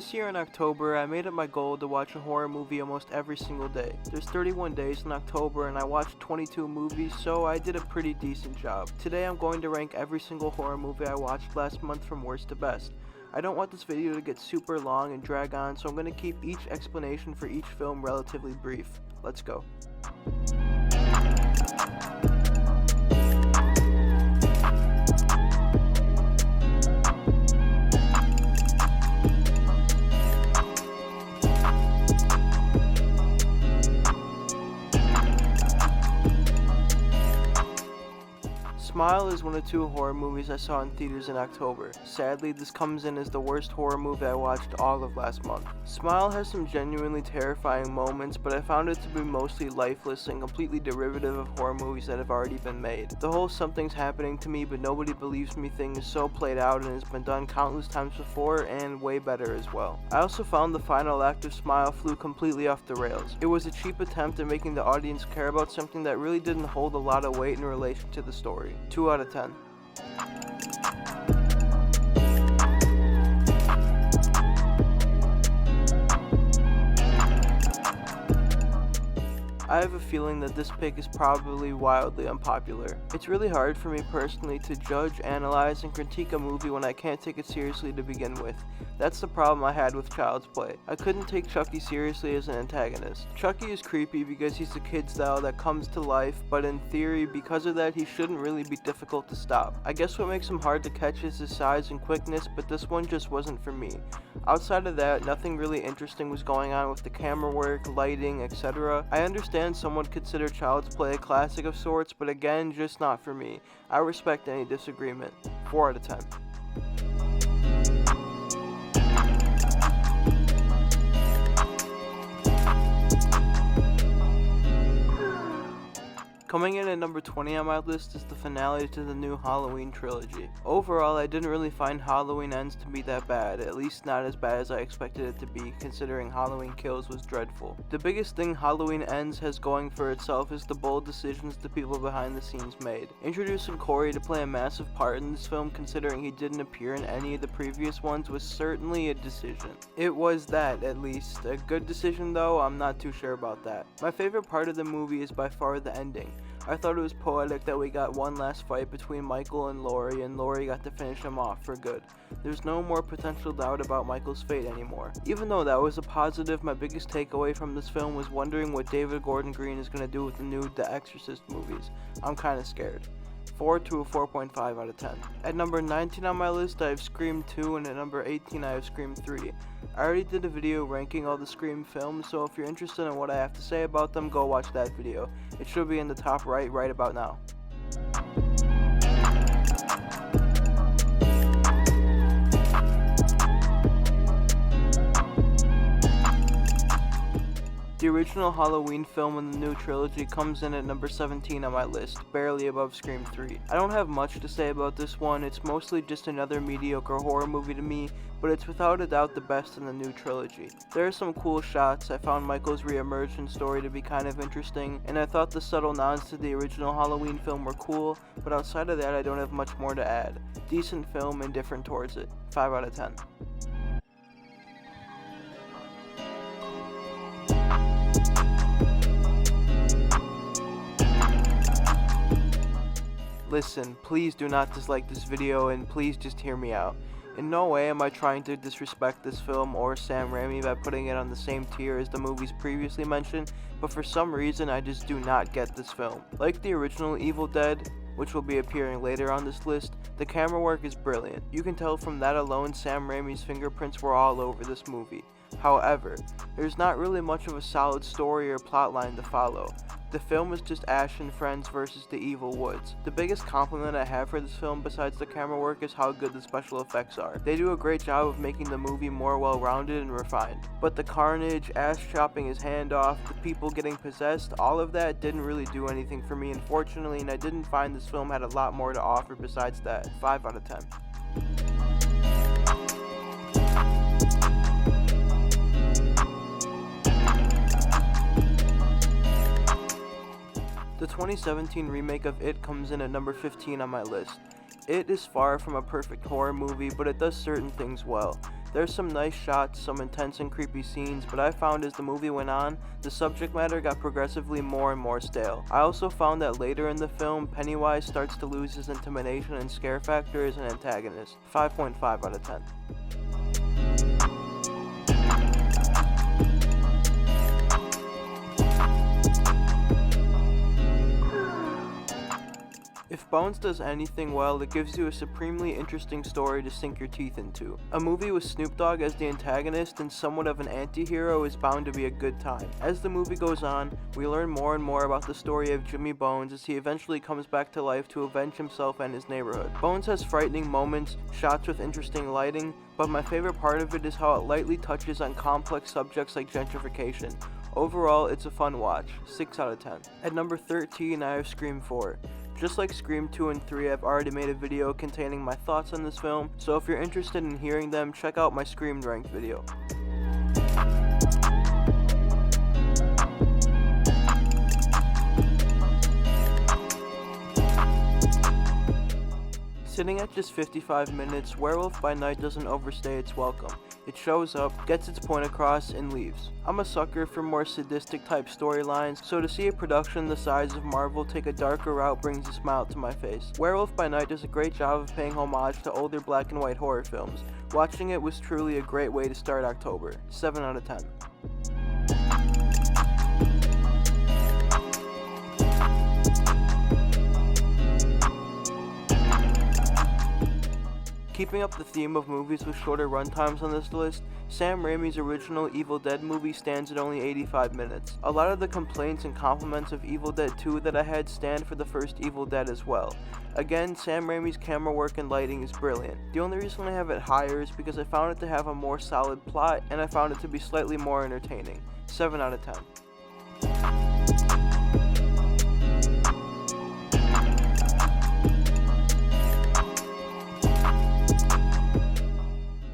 This year in October, I made it my goal to watch a horror movie almost every single day. There's 31 days in October and I watched 22 movies, so I did a pretty decent job. Today I'm going to rank every single horror movie I watched last month from worst to best. I don't want this video to get super long and drag on, so I'm going to keep each explanation for each film relatively brief. Let's go. Smile is one of two horror movies I saw in theaters in October. Sadly, this comes in as the worst horror movie I watched all of last month. Smile has some genuinely terrifying moments, but I found it to be mostly lifeless and completely derivative of horror movies that have already been made. The whole "something's happening to me but nobody believes me" thing is so played out and has been done countless times before, and way better as well. I also found the final act of Smile flew completely off the rails. It was a cheap attempt at making the audience care about something that really didn't hold a lot of weight in relation to the story. 2 out of 10. I have a feeling that this pick is probably wildly unpopular. It's really hard for me personally to judge, analyze, and critique a movie when I can't take it seriously to begin with. That's the problem I had with Child's Play. I couldn't take Chucky seriously as an antagonist. Chucky is creepy because he's a kid style that comes to life, but in theory, because of that, he shouldn't really be difficult to stop. I guess what makes him hard to catch is his size and quickness, but this one just wasn't for me. Outside of that, nothing really interesting was going on with the camera work, lighting, etc. I understand some would consider Child's Play a classic of sorts, but again, just not for me. I respect any disagreement. 4 out of 10. Coming in at number 20 on my list is the finale to the new Halloween trilogy. Overall, I didn't really find Halloween Ends to be that bad, at least not as bad as I expected it to be, considering Halloween Kills was dreadful. The biggest thing Halloween Ends has going for itself is the bold decisions the people behind the scenes made. Introducing Corey to play a massive part in this film, considering he didn't appear in any of the previous ones, was certainly a decision. It was that, at least. A good decision though, I'm not too sure about that. My favorite part of the movie is by far the ending. I thought it was poetic that we got one last fight between Michael and Laurie got to finish him off for good. There's no more potential doubt about Michael's fate anymore. Even though that was a positive, my biggest takeaway from this film was wondering what David Gordon Green is going to do with the new The Exorcist movies. I'm kinda scared. 4 to a 4.5 out of 10. At number 19 on my list, I have Scream 2, and at number 18, I have Scream 3. I already did a video ranking all the Scream films, so if you're interested in what I have to say about them, go watch that video. It should be in the top right about now. The original Halloween film in the new trilogy comes in at number 17 on my list, barely above Scream 3. I don't have much to say about this one, it's mostly just another mediocre horror movie to me, but it's without a doubt the best in the new trilogy. There are some cool shots, I found Michael's re-emergence story to be kind of interesting, and I thought the subtle nods to the original Halloween film were cool, but outside of that I don't have much more to add. Decent film, indifferent towards it. 5 out of 10. Listen, please do not dislike this video and please just hear me out. In no way am I trying to disrespect this film or Sam Raimi by putting it on the same tier as the movies previously mentioned, but for some reason I just do not get this film. Like the original Evil Dead, which will be appearing later on this list, the camera work is brilliant. You can tell from that alone Sam Raimi's fingerprints were all over this movie. However, there's not really much of a solid story or plotline to follow. The film is just Ash and friends versus the evil woods. The biggest compliment I have for this film besides the camera work is how good the special effects are. They do a great job of making the movie more well-rounded and refined. But the carnage, Ash chopping his hand off, the people getting possessed, all of that didn't really do anything for me unfortunately, and I didn't find this film had a lot more to offer besides that. 5 out of 10. The 2017 remake of It comes in at number 15 on my list. It is far from a perfect horror movie, but it does certain things well. There's some nice shots, some intense and creepy scenes, but I found as the movie went on, the subject matter got progressively more and more stale. I also found that later in the film, Pennywise starts to lose his intimidation and scare factor as an antagonist. 5.5 out of 10. If Bones does anything well, it gives you a supremely interesting story to sink your teeth into. A movie with Snoop Dogg as the antagonist and somewhat of an anti-hero is bound to be a good time. As the movie goes on, we learn more and more about the story of Jimmy Bones as he eventually comes back to life to avenge himself and his neighborhood. Bones has frightening moments, shots with interesting lighting, but my favorite part of it is how it lightly touches on complex subjects like gentrification. Overall, it's a fun watch. 6 out of 10. At number 13, I have Scream 4. Just like Scream 2 and 3, I've already made a video containing my thoughts on this film, so if you're interested in hearing them, check out my Scream ranked video. Sitting at just 55 minutes, Werewolf by Night doesn't overstay its welcome. It shows up, gets its point across, and leaves. I'm a sucker for more sadistic type storylines, so to see a production the size of Marvel take a darker route brings a smile to my face. Werewolf by Night does a great job of paying homage to older black and white horror films. Watching it was truly a great way to start October. 7 out of 10. Keeping up the theme of movies with shorter runtimes on this list, Sam Raimi's original Evil Dead movie stands at only 85 minutes. A lot of the complaints and compliments of Evil Dead 2 that I had stand for the first Evil Dead as well. Again, Sam Raimi's camera work and lighting is brilliant. The only reason I have it higher is because I found it to have a more solid plot, and I found it to be slightly more entertaining. 7 out of 10.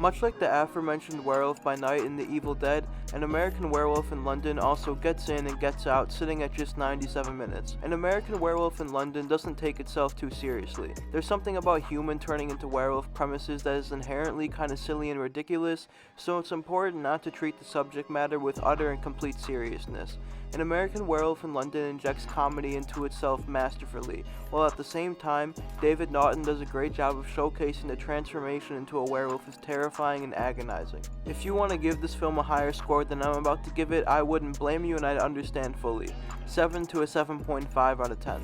Much like the aforementioned Werewolf by Night and the Evil Dead, An American Werewolf in London also gets in and gets out, sitting at just 97 minutes. An American Werewolf in London doesn't take itself too seriously. There's something about human turning into werewolf premises that is inherently kinda silly and ridiculous, so it's important not to treat the subject matter with utter and complete seriousness. An American Werewolf in London injects comedy into itself masterfully, while at the same time, David Naughton does a great job of showcasing the transformation into a werewolf is terrifying and agonizing. If you want to give this film a higher score than I'm about to give it, I wouldn't blame you and I'd understand fully. 7 to a 7.5 out of 10.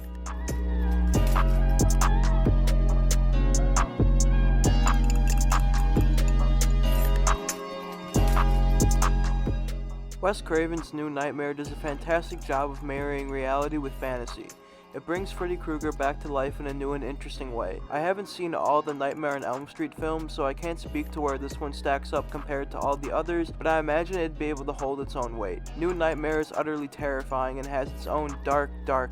Wes Craven's New Nightmare does a fantastic job of marrying reality with fantasy. It brings Freddy Krueger back to life in a new and interesting way. I haven't seen all the Nightmare on Elm Street films, so I can't speak to where this one stacks up compared to all the others, but I imagine it'd be able to hold its own weight. New Nightmare is utterly terrifying and has its own dark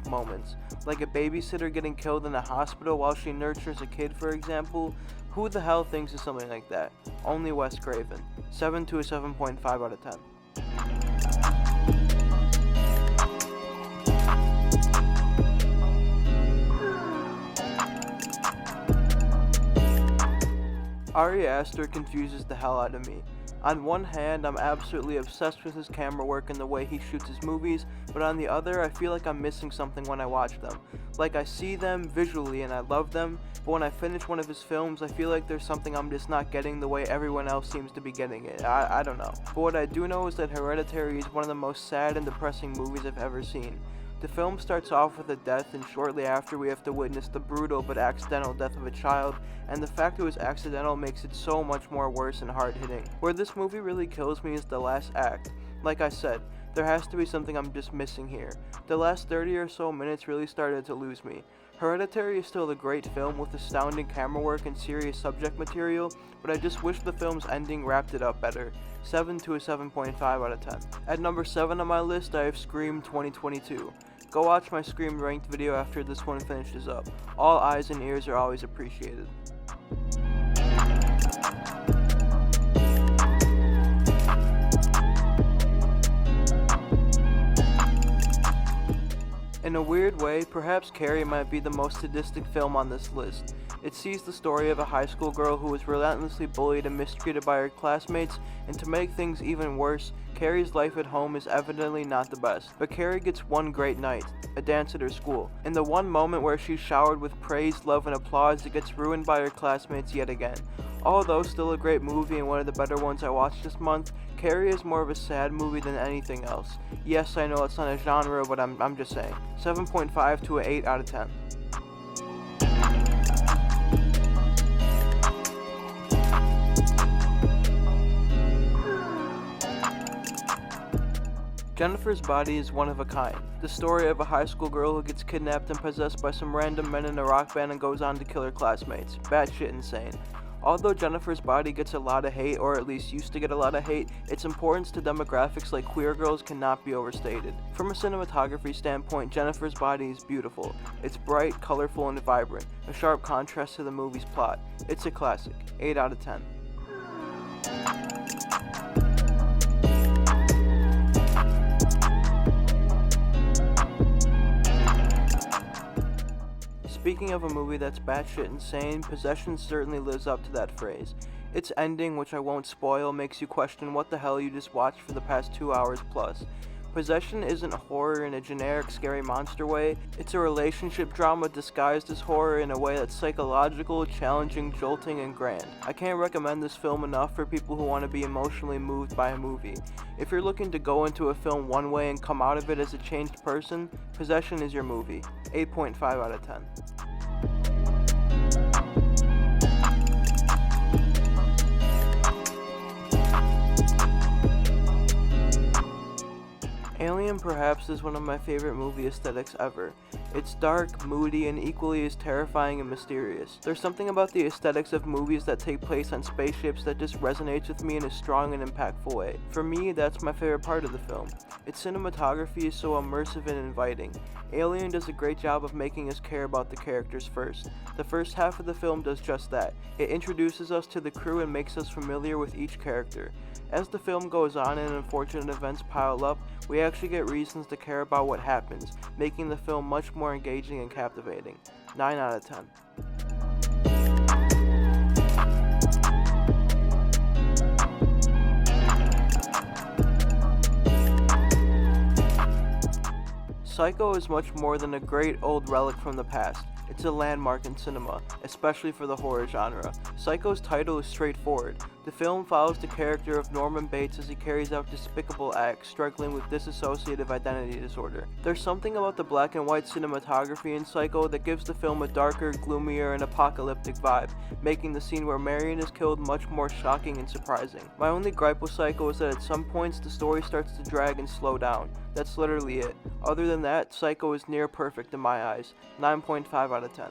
moments. Like a babysitter getting killed in a hospital while she nurtures a kid, for example. Who the hell thinks of something like that? Only Wes Craven. 7 to a 7.5 out of 10. Ari Aster confuses the hell out of me. On one hand, I'm absolutely obsessed with his camera work and the way he shoots his movies, but on the other, I feel like I'm missing something when I watch them. Like, I see them visually and I love them, but when I finish one of his films, I feel like there's something I'm just not getting the way everyone else seems to be getting it. I don't know. But what I do know is that Hereditary is one of the most sad and depressing movies I've ever seen. The film starts off with a death, and shortly after we have to witness the brutal but accidental death of a child, and the fact it was accidental makes it so much more worse and hard-hitting. Where this movie really kills me is the last act. Like I said, there has to be something I'm just missing here. The last 30 or so minutes really started to lose me. Hereditary is still a great film with astounding camera work and serious subject material, but I just wish the film's ending wrapped it up better. 7 to a 7.5 out of 10. At number 7 on my list, I have Scream 2022. Go watch my Scream ranked video after this one finishes up. All eyes and ears are always appreciated. In a weird way, perhaps Carrie might be the most sadistic film on this list. It sees the story of a high school girl who was relentlessly bullied and mistreated by her classmates, and to make things even worse, Carrie's life at home is evidently not the best. But Carrie gets one great night, a dance at her school. In the one moment where she's showered with praise, love, and applause, it gets ruined by her classmates yet again. Although still a great movie and one of the better ones I watched this month, Carrie is more of a sad movie than anything else. Yes, I know it's not a genre, but I'm just saying. 7.5 to an 8 out of 10. Jennifer's Body is one of a kind. The story of a high school girl who gets kidnapped and possessed by some random men in a rock band and goes on to kill her classmates. Batshit insane. Although Jennifer's Body gets a lot of hate, or at least used to get a lot of hate, its importance to demographics like queer girls cannot be overstated. From a cinematography standpoint, Jennifer's Body is beautiful. It's bright, colorful, and vibrant, a sharp contrast to the movie's plot. It's a classic. 8 out of 10. Speaking of a movie that's batshit insane, Possession certainly lives up to that phrase. Its ending, which I won't spoil, makes you question what the hell you just watched for the past 2 hours plus. Possession isn't horror in a generic scary monster way, it's a relationship drama disguised as horror in a way that's psychological, challenging, jolting, and grand. I can't recommend this film enough for people who want to be emotionally moved by a movie. If you're looking to go into a film one way and come out of it as a changed person, Possession is your movie. 8.5 out of 10. Alien perhaps is one of my favorite movie aesthetics ever. It's dark, moody, and equally as terrifying and mysterious. There's something about the aesthetics of movies that take place on spaceships that just resonates with me in a strong and impactful way. For me, that's my favorite part of the film. Its cinematography is so immersive and inviting. Alien does a great job of making us care about the characters first. The first half of the film does just that. It introduces us to the crew and makes us familiar with each character. As the film goes on and unfortunate events pile up, we actually get reasons to care about what happens, making the film much more engaging and captivating. 9 out of 10. Psycho is much more than a great old relic from the past. It's a landmark in cinema, especially for the horror genre. Psycho's title is straightforward. The film follows the character of Norman Bates as he carries out despicable acts, struggling with dissociative identity disorder. There's something about the black and white cinematography in Psycho that gives the film a darker, gloomier, and apocalyptic vibe, making the scene where Marion is killed much more shocking and surprising. My only gripe with Psycho is that at some points the story starts to drag and slow down. That's literally it. Other than that, Psycho is near perfect in my eyes. 9.5 out of 10.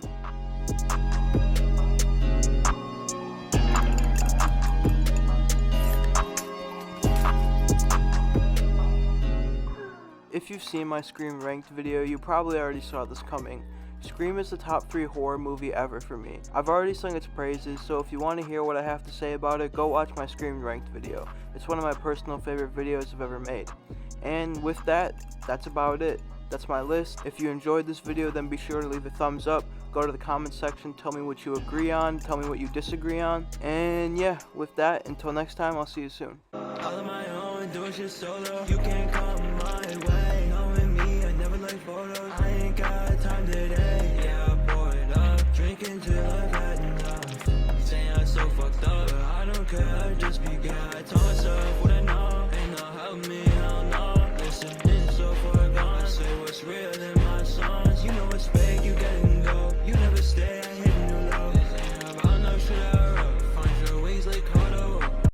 If you've seen my Scream Ranked video, you probably already saw this coming. Scream is the top 3 horror movie ever for me. I've already sung its praises, so if you want to hear what I have to say about it, go watch my Scream Ranked video. It's one of my personal favorite videos I've ever made. And with that, that's about it. That's my list. If you enjoyed this video, then be sure to leave a thumbs up. Go to the comment section, tell me what you agree on, tell me what you disagree on. And yeah, with that, until next time, I'll see you soon. All of my own, doing shit solo. You can't come my way. Knowing me, I never like photos. I ain't got time today. Yeah, I pour it up. Drinking till I've had enough. Saying I'm so fucked up, but I don't care, I just began.